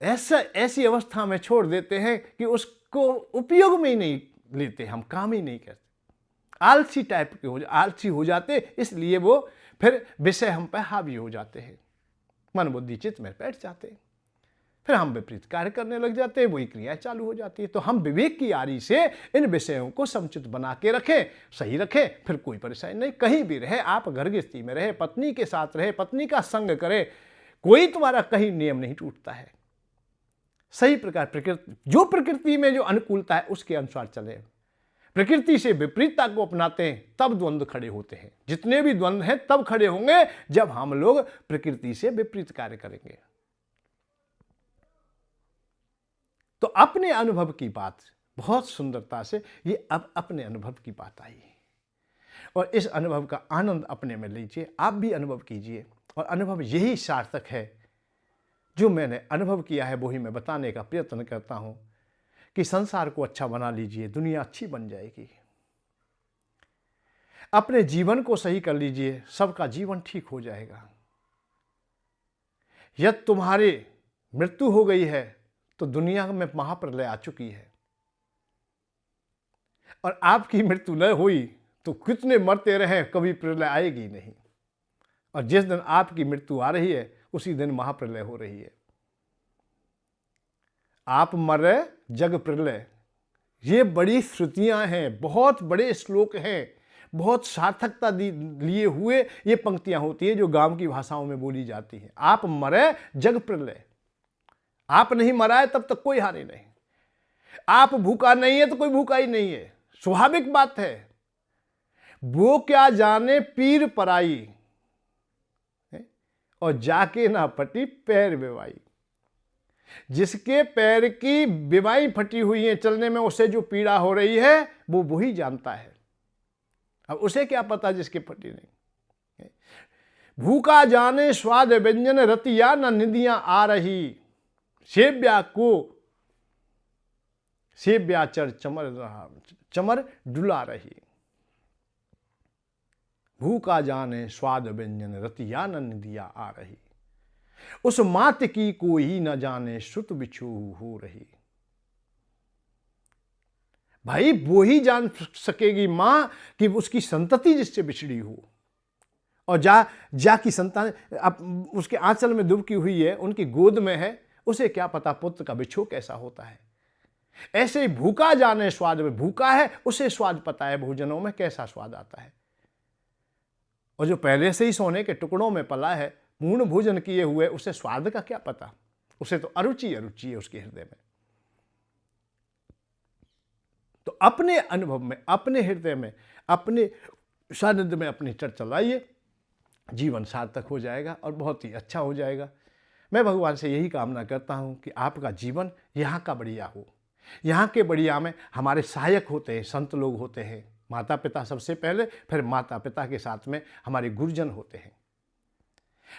ऐसी अवस्था में छोड़ देते हैं कि उसको उपयोग में ही नहीं लेते, हम काम ही नहीं करते। आलसी टाइप के आलसी हो जाते, इसलिए वो फिर विषय हम पर हावी हो जाते हैं। मन बुद्धि चित्त में बैठ जाते हैं, फिर हम विपरीत कार्य करने लग जाते हैं, वही क्रियाएं चालू हो जाती है। तो हम विवेक की आरी से इन विषयों को समुचित बना के रखें, सही रखें, फिर कोई परेशानी नहीं। कहीं भी रहे आप, घर गृहस्थी में रहे, पत्नी के साथ रहे, पत्नी का संग करे, कोई तुम्हारा कहीं नियम नहीं टूटता है। सही प्रकार प्रकृति में जो अनुकूलता है उसके अनुसार चले। प्रकृति से विपरीतता को अपनाते हैं तब द्वंद्व खड़े होते हैं। जितने भी द्वंद्व हैं तब खड़े होंगे जब हम लोग प्रकृति से विपरीत कार्य करेंगे। तो अपने अनुभव की बात बहुत सुंदरता से, ये अब अपने अनुभव की बात आई है और इस अनुभव का आनंद अपने में लीजिए। आप भी अनुभव कीजिए और अनुभव यही सार्थक है। जो मैंने अनुभव किया है वही मैं बताने का प्रयत्न करता हूं कि संसार को अच्छा बना लीजिए, दुनिया अच्छी बन जाएगी। अपने जीवन को सही कर लीजिए, सबका जीवन ठीक हो जाएगा। यदि तुम्हारी मृत्यु हो गई है तो दुनिया में महाप्रलय आ चुकी है। और आपकी मृत्यु न हुई तो कितने मरते रहे, कभी प्रलय आएगी नहीं। और जिस दिन आपकी मृत्यु आ रही है उसी दिन महाप्रलय हो रही है। आप मरे जग प्रलय, ये बड़ी श्रुतियां हैं, बहुत बड़े श्लोक हैं, बहुत सार्थकता लिए हुए ये पंक्तियां होती हैं जो गांव की भाषाओं में बोली जाती हैं। आप मरे जग प्रलय, आप नहीं मरा है तब तक कोई हानि नहीं। आप भूखा नहीं है तो कोई भूखा ही नहीं है, स्वाभाविक बात है। वो क्या जाने पीर पराई, और जाके ना फटी पैर बेवाई। जिसके पैर की बेवाई फटी हुई है, चलने में उसे जो पीड़ा हो रही है वो वही जानता है। अब उसे क्या पता जिसकी फटी नहीं। भूखा जाने स्वाद व्यंजन, रतिया न निदियां आ रही। सेव्या चर चमर डुला रही। भूखा जाने स्वाद व्यंजन, रतिया न निदिया आ रही। उस मात की कोई न जाने, श्रुत बिछू हो रही। भाई वो ही जान सकेगी मां कि उसकी संतति जिससे बिछड़ी हो। और जा की संतान अब उसके आंचल में डुबकी हुई है, उनकी गोद में है, उसे क्या पता पुत्र का बिछो कैसा होता है। ऐसे ही भूखा जाने स्वाद में, भूखा है उसे स्वाद पता है भोजनों में कैसा स्वाद आता है। और जो पहले से ही सोने के टुकड़ों में पला है, पूर्ण भोजन किए हुए, उसे स्वाद का क्या पता। उसे तो अरुचि अरुचि है उसके हृदय में। तो अपने अनुभव में, अपने हृदय में, अपने सानिध्य में अपनी चर्चा लाइए, जीवन सार्थक हो जाएगा और बहुत ही अच्छा हो जाएगा। मैं भगवान से यही कामना करता हूं कि आपका जीवन यहाँ का बढ़िया हो। यहाँ के बढ़िया में हमारे सहायक होते हैं, संत लोग होते हैं, माता पिता सबसे पहले, फिर माता पिता के साथ में हमारे गुरुजन होते हैं।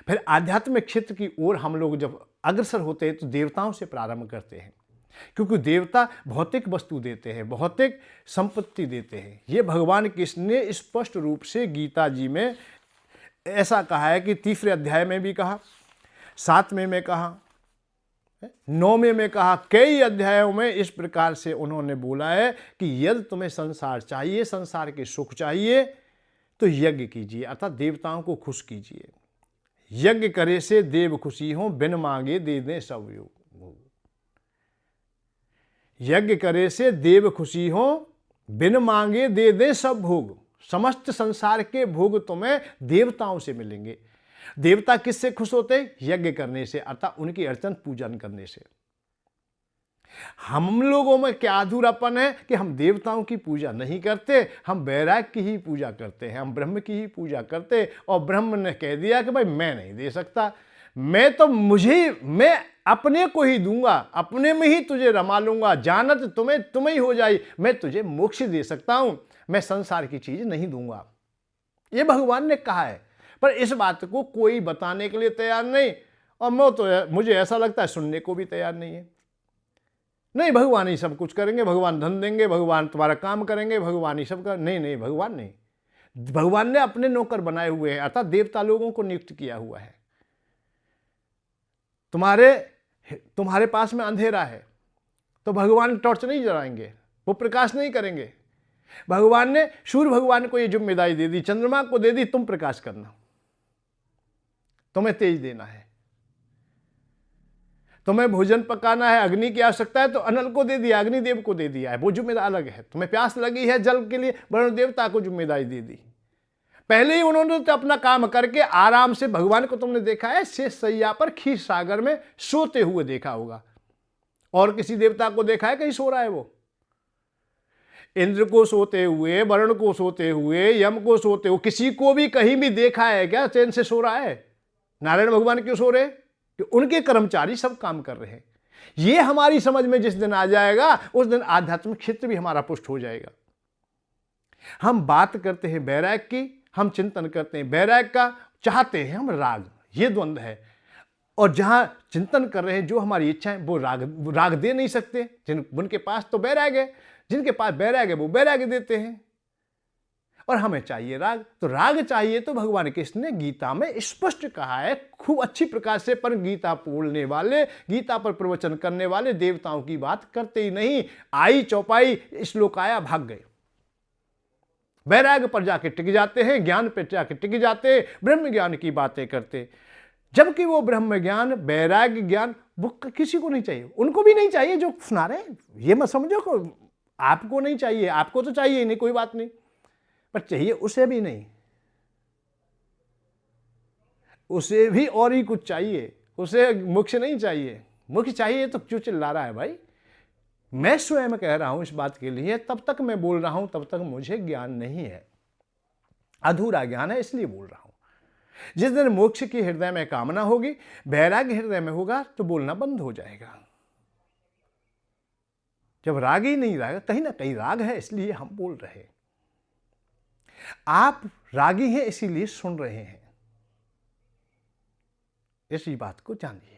फिर आध्यात्मिक क्षेत्र की ओर हम लोग जब अग्रसर होते हैं तो देवताओं से प्रारंभ करते हैं, क्योंकि देवता भौतिक वस्तु देते हैं, भौतिक संपत्ति देते हैं। ये भगवान कृष्ण ने स्पष्ट रूप से गीता जी में ऐसा कहा है कि 3रे अध्याय में भी कहा, 7वें में कहा, 9वें में कहा, कई अध्यायों में इस प्रकार से उन्होंने बोला है कि यदि तुम्हें संसार चाहिए, संसार के सुख चाहिए, तो यज्ञ कीजिए, अर्थात देवताओं को खुश कीजिए। यज्ञ करे से देव खुशी हो, बिन मांगे दे दें सब योग। यज्ञ करे से देव खुशी हो, बिन मांगे दे दें सब भोग। समस्त संसार के भोग तुम्हें देवताओं से मिलेंगे। देवता किससे खुश होते? यज्ञ करने से, अर्थात उनकी अर्चन पूजन करने से। हम लोगों में क्या अधूरापन है कि हम देवताओं की पूजा नहीं करते, हम वैराग्य की ही पूजा करते हैं, हम ब्रह्म की ही पूजा करते। और ब्रह्म ने कह दिया कि भाई मैं नहीं दे सकता, मैं अपने को ही दूंगा, अपने में ही तुझे रमा लूंगा, जानत तुम्हें ही हो जाए, मैं तुझे मोक्ष दे सकता हूं, मैं संसार की चीज नहीं दूंगा। ये भगवान ने कहा है, पर इस बात को कोई बताने के लिए तैयार नहीं, और मुझे ऐसा लगता है सुनने को भी तैयार नहीं है। नहीं, भगवान ही सब कुछ करेंगे, भगवान धन देंगे, भगवान तुम्हारा काम करेंगे, भगवान ही सब कर। नहीं, भगवान नहीं। भगवान ने अपने नौकर बनाए हुए हैं, अर्थात देवता लोगों को नियुक्त किया हुआ है। तुम्हारे पास में अंधेरा है तो भगवान टॉर्च नहीं जलाएंगे, वो प्रकाश नहीं करेंगे। भगवान ने सूर्य भगवान को ये जिम्मेदारी दे दी, चंद्रमा को दे दी, तुम प्रकाश करना, तुम्हें तेज देना है। तुम्हें भोजन पकाना है, अग्नि की आवश्यकता है तो अनल को दे दिया, अग्निदेव को दे दिया है, वो जिम्मेदारी अलग है। तुम्हें प्यास लगी है जल के लिए, वरुण देवता को जिम्मेदारी दे दी। पहले ही उन्होंने तो अपना काम करके आराम से, भगवान को तुमने देखा है शेष सैया पर क्षीर सागर में सोते हुए देखा होगा, और किसी देवता को देखा है कहीं सो रहा है? वो इंद्र को सोते हुए, वरुण को सोते हुए, यम को सोते हुए, किसी को भी कहीं भी देखा है क्या चैन से सो रहा है? नारायण भगवान क्यों सो रहे? कि उनके कर्मचारी सब काम कर रहे हैं। ये हमारी समझ में जिस दिन आ जाएगा उस दिन आध्यात्मिक क्षेत्र भी हमारा पुष्ट हो जाएगा। हम बात करते हैं वैराग्य की, हम चिंतन करते हैं वैराग्य का, चाहते हैं हम राग, ये द्वंद्व है। और जहां चिंतन कर रहे हैं जो हमारी इच्छा है वो राग दे नहीं सकते। उनके पास तो वैराग्य है, जिनके पास वैराग्य है वो वैराग्य देते हैं, और हमें चाहिए राग। तो राग चाहिए तो भगवान कृष्ण ने गीता में स्पष्ट कहा है खूब अच्छी प्रकार से, पर गीता बोलने वाले, गीता पर प्रवचन करने वाले देवताओं की बात करते ही नहीं। आई चौपाई श्लोक आया, भाग गए। वैराग्य पर जाके टिक जाते हैं, ज्ञान पर जाके टिक जाते हैं, ब्रह्म ज्ञान की बातें करते, जबकि वो ब्रह्म ज्ञान, वैराग्य ज्ञान वो किसी को नहीं चाहिए, उनको भी नहीं चाहिए जो सुना रहे हैं। ये मत समझो को आपको नहीं चाहिए, आपको तो चाहिए ही नहीं, कोई बात नहीं, पर चाहिए उसे भी नहीं, उसे भी और ही कुछ चाहिए, उसे मुख्य नहीं चाहिए। मुख्य चाहिए तो क्यों चिल्ला रहा है भाई? मैं स्वयं कह रहा हूं इस बात के लिए, तब तक मैं बोल रहा हूं तब तक मुझे ज्ञान नहीं है, अधूरा ज्ञान है, इसलिए बोल रहा हूं। जिस दिन मोक्ष की हृदय में कामना होगी, वैराग्य हृदय में होगा, तो बोलना बंद हो जाएगा। जब राग ही नहीं रहेगा, कहीं ना कहीं राग है, इसलिए हम बोल रहे हैं। आप रागी हैं इसीलिए सुन रहे हैं, इसी बात को जानिए।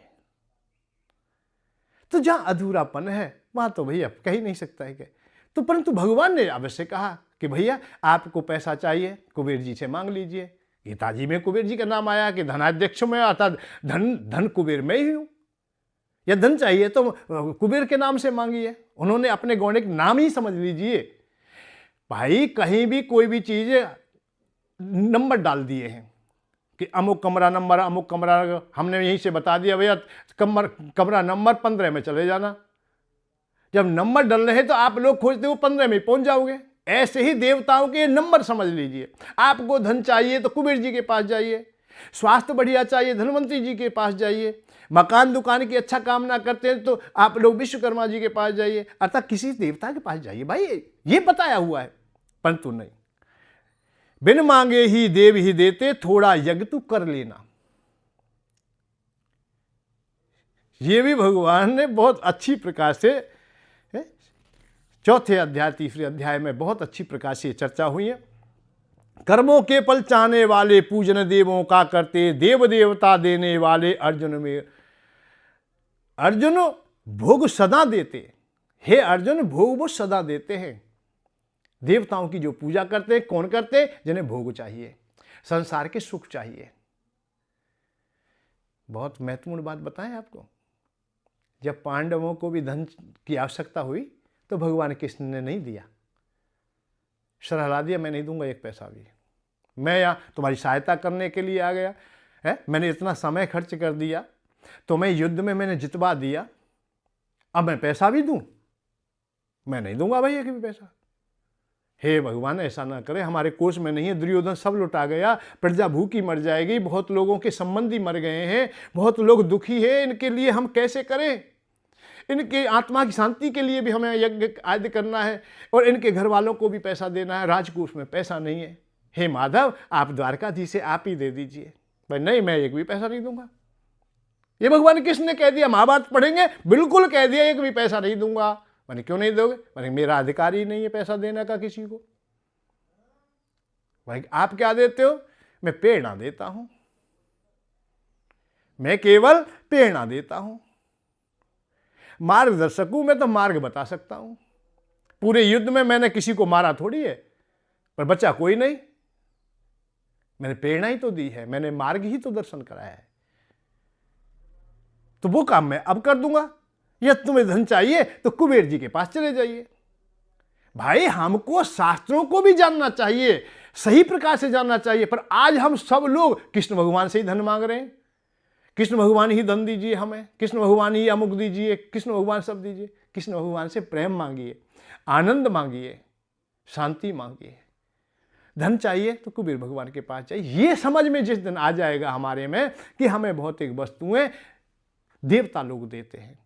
तो जहां अधूरापन है वहां तो भैया कह ही नहीं सकता है क्या। तो परंतु भगवान ने अवश्य कहा कि भैया आपको पैसा चाहिए, कुबेर जी से मांग लीजिए। गीताजी में कुबेर जी का नाम आया कि धनाध्यक्ष में, अर्थात धन कुबेर में ही हूं, या धन चाहिए तो कुबेर के नाम से मांगिए। उन्होंने अपने गौणिक नाम ही समझ लीजिए भाई, कहीं भी कोई भी चीज नंबर डाल दिए हैं कि अमुक कमरा नंबर, अमुक कमरा, हमने यहीं से बता दिया भैया कमरा नंबर 15 में चले जाना। जब नंबर डल रहे तो आप लोग खोजते हो 15 में पहुंच जाओगे। ऐसे ही देवताओं के नंबर समझ लीजिए। आपको धन चाहिए तो कुबेर जी के पास जाइए, स्वास्थ्य बढ़िया चाहिए धनवंतरी जी के पास जाइए, मकान दुकान की अच्छा कामना करते हैं तो आप लोग विश्वकर्मा जी के पास जाइए, अर्थात किसी देवता के पास जाइए। भाई ये बताया हुआ है, परंतु नहीं, बिन मांगे ही देव ही देते, थोड़ा यज्ञ तू कर लेना। ये भी भगवान ने बहुत अच्छी प्रकार से चौथे अध्याय तीसरे अध्याय में बहुत अच्छी प्रकार से चर्चा हुई है। कर्मों के फल चाहने वाले पूजन देवों का करते, देव देवता देने वाले अर्जुन में। अर्जुन भोग सदा देते, हे अर्जुन भोग वो सदा देते हैं। देवताओं की जो पूजा करते हैं, कौन करते? जिन्हें भोग चाहिए, संसार के सुख चाहिए। बहुत महत्वपूर्ण बात बताएं आपको, जब पांडवों को भी धन की आवश्यकता हुई तो भगवान कृष्ण ने नहीं दिया, शरहला दिया, मैं नहीं दूंगा एक पैसा भी, मैं यहाँ तुम्हारी सहायता करने के लिए आ गया है, मैंने इतना समय खर्च कर दिया, तो मैं युद्ध में मैंने जितवा दिया, अब मैं पैसा भी दूं? मैं नहीं दूंगा भाई एक भी पैसा। हे भगवान ऐसा ना करे, हमारे कोष में नहीं है, दुर्योधन सब लुटा गया, प्रजा भूखी मर जाएगी, बहुत लोगों के संबंधी मर गए हैं, बहुत लोग दुखी हैं, इनके लिए हम कैसे करें? इनके आत्मा की शांति के लिए भी हमें यज्ञ आदि करना है और इनके घर वालों को भी पैसा देना है, राजकोष में पैसा नहीं है। हे माधव आप द्वारकाधीश से आप ही दे दीजिए। भाई नहीं, मैं एक भी पैसा नहीं दूंगा। ये भगवान कृष्ण ने कह दिया, महाभारत पढ़ेंगे, बिल्कुल कह दिया एक भी पैसा नहीं दूंगा। मैंने क्यों नहीं दोगे? मैंने मेरा अधिकार ही नहीं है पैसा देने का किसी को। भाई आप क्या देते हो? मैं प्रेरणा देता हूं, मैं केवल प्रेरणा देता हूं, मार्गदर्शक हूं, मैं तो मार्ग बता सकता हूं। पूरे युद्ध में मैंने किसी को मारा थोड़ी है, पर बचा कोई नहीं, मैंने प्रेरणा ही तो दी है, मैंने मार्ग ही तो दर्शन कराया है। तो वो काम मैं अब कर दूंगा। या तुम्हें धन चाहिए तो कुबेर जी के पास चले जाइए। भाई हमको शास्त्रों को भी जानना चाहिए, सही प्रकार से जानना चाहिए, पर आज हम सब लोग कृष्ण भगवान से ही धन मांग रहे हैं। कृष्ण भगवान ही धन दीजिए हमें, कृष्ण भगवान ही अमुक दीजिए, कृष्ण भगवान सब दीजिए। कृष्ण भगवान से प्रेम मांगिए, आनंद मांगिए, शांति मांगिए। धन चाहिए तो कुबेर भगवान के पास जाइए। ये समझ में जिस दिन आ जाएगा हमारे में कि हमें भौतिक वस्तुएं देवता लोग देते हैं,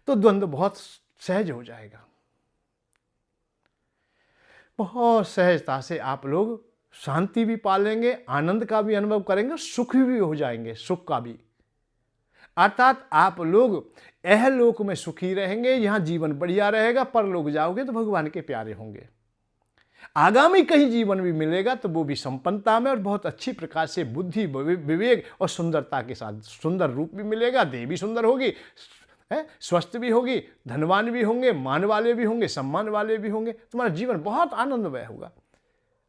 तो द्वंद्व बहुत सहज हो जाएगा। बहुत सहजता से आप लोग शांति भी पालेंगे, आनंद का भी अनुभव करेंगे, सुखी भी हो जाएंगे, सुख का भी। अर्थात आप लोग अहलोक में सुखी रहेंगे, यहां जीवन बढ़िया रहेगा, परलोक जाओगे तो भगवान के प्यारे होंगे। आगामी कहीं जीवन भी मिलेगा तो वो भी संपन्नता में और बहुत अच्छी प्रकार से बुद्धि, विवेक और सुंदरता के साथ सुंदर रूप भी मिलेगा, देह भी सुंदर होगी, स्वस्थ भी होगी, धनवान भी होंगे, मान वाले भी होंगे, सम्मान वाले भी होंगे, तुम्हारा जीवन बहुत आनंदमय होगा।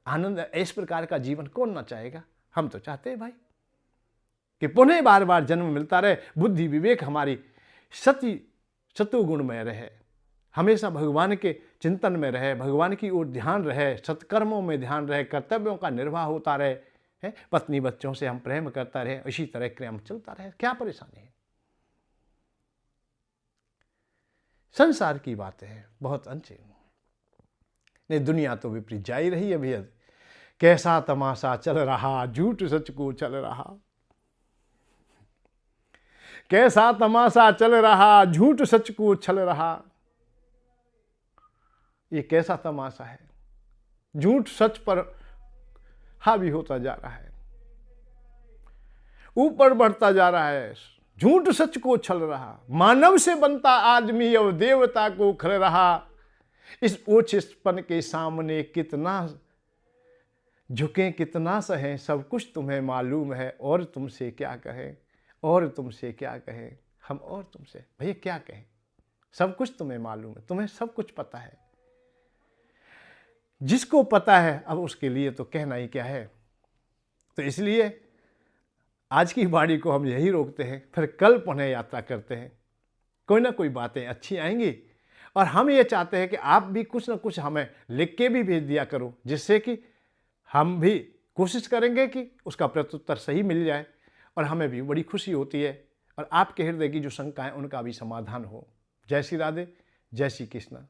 आनंद इस प्रकार का जीवन कौन ना चाहेगा? हम तो चाहते हैं भाई कि पुनः बार बार जन्म मिलता रहे, बुद्धि विवेक हमारी सत्व गुणमय रहे, हमेशा भगवान के चिंतन में रहे, भगवान की ओर ध्यान रहे, सत्कर्मों में ध्यान रहे, कर्तव्यों का निर्वाह होता रहे, है पत्नी बच्चों से हम प्रेम करता रहे, इसी तरह क्रम चलता रहे, क्या परेशानी है। संसार की बातें हैं बहुत अंचे, नहीं दुनिया तो विपरीत जा ही रही है भैया। कैसा तमाशा चल रहा, झूठ सच को चल रहा, कैसा तमाशा चल रहा, झूठ सच को छल रहा। ये कैसा तमाशा है, झूठ सच पर हावी होता जा रहा है, ऊपर बढ़ता जा रहा है, झूठ सच को छल रहा। मानव से बनता आदमी अब देवता को खल रहा, इस ओछपन के सामने कितना झुके कितना सहें, सब कुछ तुम्हें मालूम है, और तुमसे क्या कहें, और तुमसे क्या कहें हम, और तुमसे भैया क्या कहें, सब कुछ तुम्हें मालूम है, तुम्हें सब कुछ पता है। जिसको पता है अब उसके लिए तो कहना ही क्या है। तो इसलिए आज की वाणी को हम यही रोकते हैं, फिर कल पुनः यात्रा करते हैं। कोई ना कोई बातें अच्छी आएंगी, और हम ये चाहते हैं कि आप भी कुछ ना कुछ हमें लिख के भी भेज दिया करो, जिससे कि हम भी कोशिश करेंगे कि उसका प्रत्युत्तर सही मिल जाए, और हमें भी बड़ी खुशी होती है, और आपके हृदय की जो शंका है उनका भी समाधान हो। जय श्री राधे, जय श्री कृष्ण।